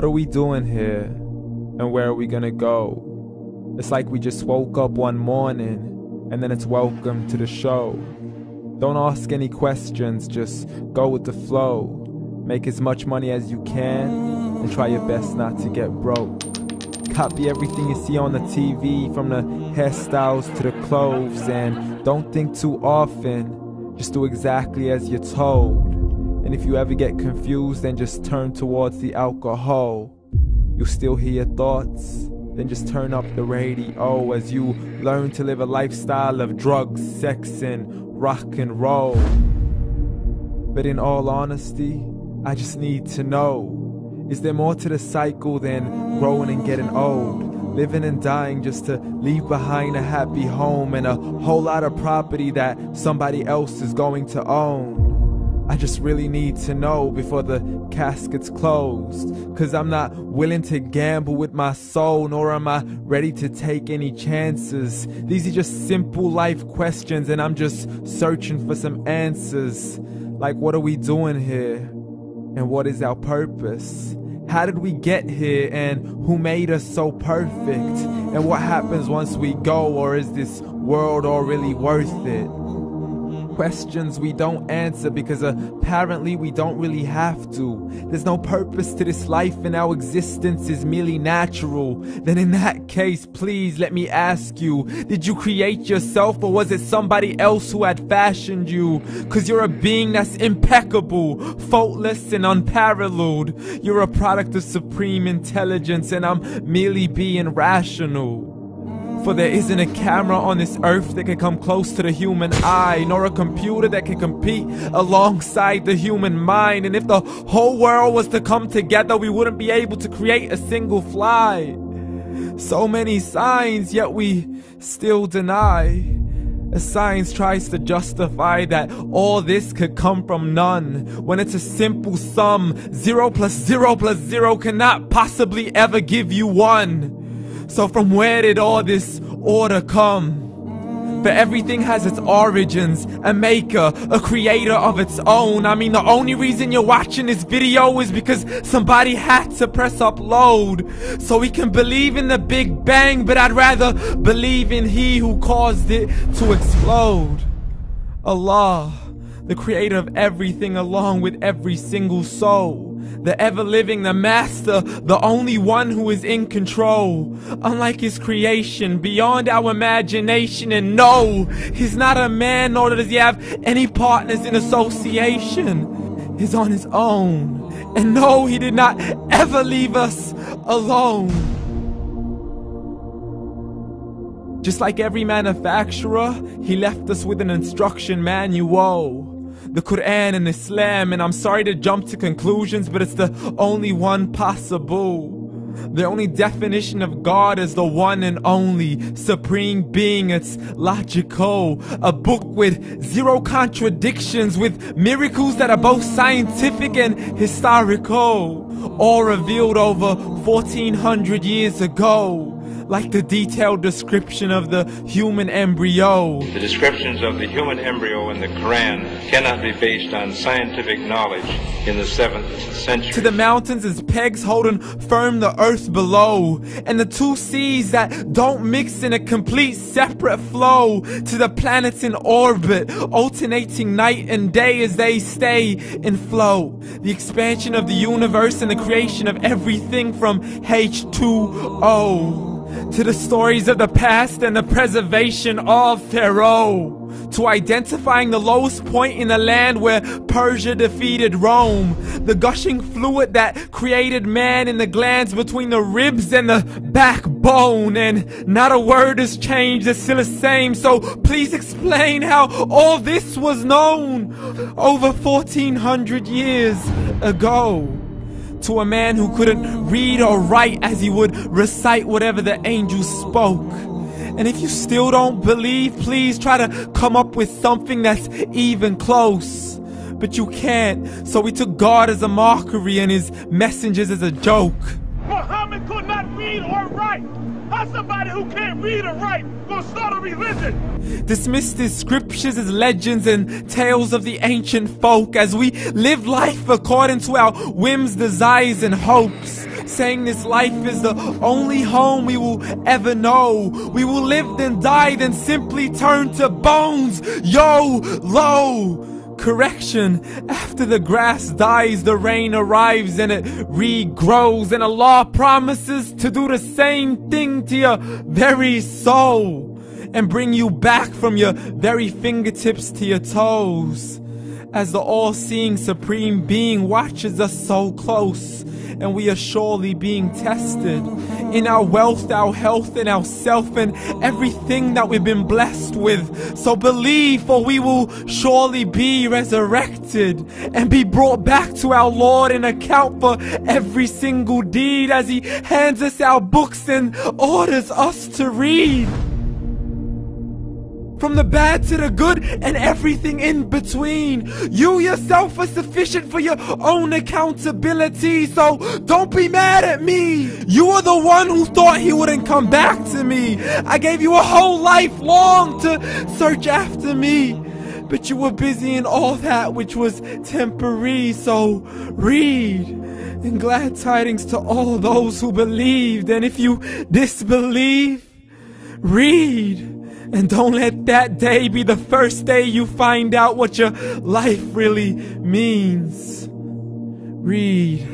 What are we doing here? And where are we gonna go? It's like we just woke up one morning and then it's welcome to the show. Don't ask any questions, just go with the flow. Make as much money as you can and try your best not to get broke. Copy everything you see on the TV, from the hairstyles to the clothes, and don't think too often, just do exactly as you're told. And if you ever get confused, then just turn towards the alcohol. You'll still hear your thoughts, then just turn up the radio as you learn to live a lifestyle of drugs, sex, and rock and roll. But in all honesty, I just need to know, is there more to the cycle than growing and getting old? Living and dying just to leave behind a happy home and a whole lot of property that somebody else is going to own. I just really need to know before the casket's closed, 'cause I'm not willing to gamble with my soul, nor am I ready to take any chances. These are just simple life questions and I'm just searching for some answers. Like, what are we doing here? And what is our purpose? How did we get here, and who made us so perfect? And what happens once we go, or is this world all really worth it? Questions we don't answer because apparently we don't really have to. There's no purpose to this life and our existence is merely natural. Then in that case, please let me ask you, did you create yourself, or was it somebody else who had fashioned you? 'Cause you're a being that's impeccable, faultless and unparalleled. You're a product of supreme intelligence and I'm merely being rational. For there isn't a camera on this earth that can come close to the human eye, nor a computer that can compete alongside the human mind. And if the whole world was to come together, we wouldn't be able to create a single fly. So many signs, yet we still deny. As science tries to justify that all this could come from none, when it's a simple sum. 0 plus 0 plus 0 cannot possibly ever give you 1. So from where did all this order come? For everything has its origins, a maker, a creator of its own. I mean, the only reason you're watching this video is because somebody had to press upload. So we can believe in the Big Bang, but I'd rather believe in He who caused it to explode. Allah, the creator of everything along with every single soul. The ever-living, the master, the only one who is in control. Unlike his creation, beyond our imagination. And no, he's not a man, nor does he have any partners in association. He's on his own. And no, he did not ever leave us alone. Just like every manufacturer, he left us with an instruction manual. The Quran and Islam, and I'm sorry to jump to conclusions, but it's the only one possible. The only definition of God is the one and only supreme being. It's logical, a book with 0 contradictions, with miracles that are both scientific and historical, all revealed over 1400 years ago. Like the detailed description of the human embryo. The descriptions of the human embryo in the Quran cannot be based on scientific knowledge in the 7th century. To the mountains as pegs holding firm the earth below, and the 2 seas that don't mix in a complete separate flow. To the planets in orbit, alternating night and day as they stay in flow. The expansion of the universe and the creation of everything from H2O. To the stories of the past and the preservation of Pharaoh. To identifying the lowest point in the land where Persia defeated Rome. The gushing fluid that created man in the glands between the ribs and the backbone. And not a word has changed, it's still the same. So please explain how all this was known over 1400 years ago. To a man who couldn't read or write, as he would recite whatever the angels spoke. And if you still don't believe, please try to come up with something that's even close. But you can't, so we took God as a mockery and his messengers as a joke. Muhammad could not read or write. How's somebody who can't read or write gonna start a religion? Dismissed his scriptures as legends and tales of the ancient folk, as we live life according to our whims, desires, and hopes. saying this life is the only home we will ever know. We will live then die, then simply turn to bones. YOLO! Correction, after the grass dies, the rain arrives and it regrows, and Allah promises to do the same thing to your very soul and bring you back from your very fingertips to your toes, as the all-seeing supreme being watches us so close, and we are surely being tested in our wealth, our health, and our self, and everything that we've been blessed with. So believe, for we will surely be resurrected and be brought back to our Lord and account for every single deed, as He hands us our books and orders us to read. From the bad to the good and everything in between. You yourself are sufficient for your own accountability, so don't be mad at me. You are the one who thought He wouldn't come back to me. I gave you a whole life long to search after me, but you were busy in all that which was temporary. So read, and glad tidings to all those who believed. And if you disbelieve, read. And don't let that day be the first day you find out what your life really means. Read.